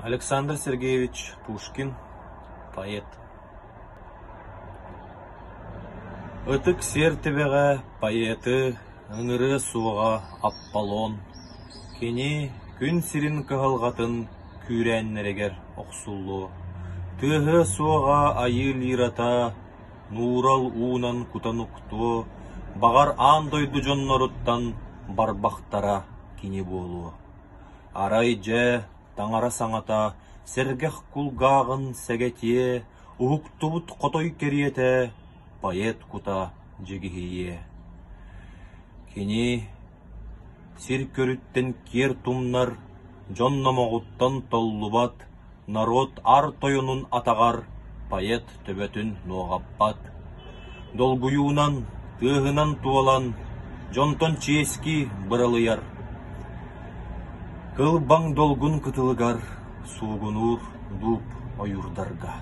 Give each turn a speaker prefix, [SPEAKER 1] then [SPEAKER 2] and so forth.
[SPEAKER 1] Александр Сергеевич Пушкин, поэт. Ытык сертебеге поэты, ыңыры суға Аполлон. Кені күн сирин кығылғатын күрәннерегер оқсулу. Тыһы суға айы лирата, нурал уунан кутанукту, бағар андойду жонноруттан барбақтара кини болу. Арай же таңара саңата, сергех кулгағын сәгетие, уһуктубут қотой кериете, поэт кута жегихие. Кини сир көрүттен кер тумнар, жонномоғуттан толлубат, народ ар тойонун атағар, поэт төбөтүн ноғаппат. Долгуюнан, тыһынан туалан, жонтон чески быралыяр. Кылбаң долгун кытылыгар, сугунур дуп ойурдарга.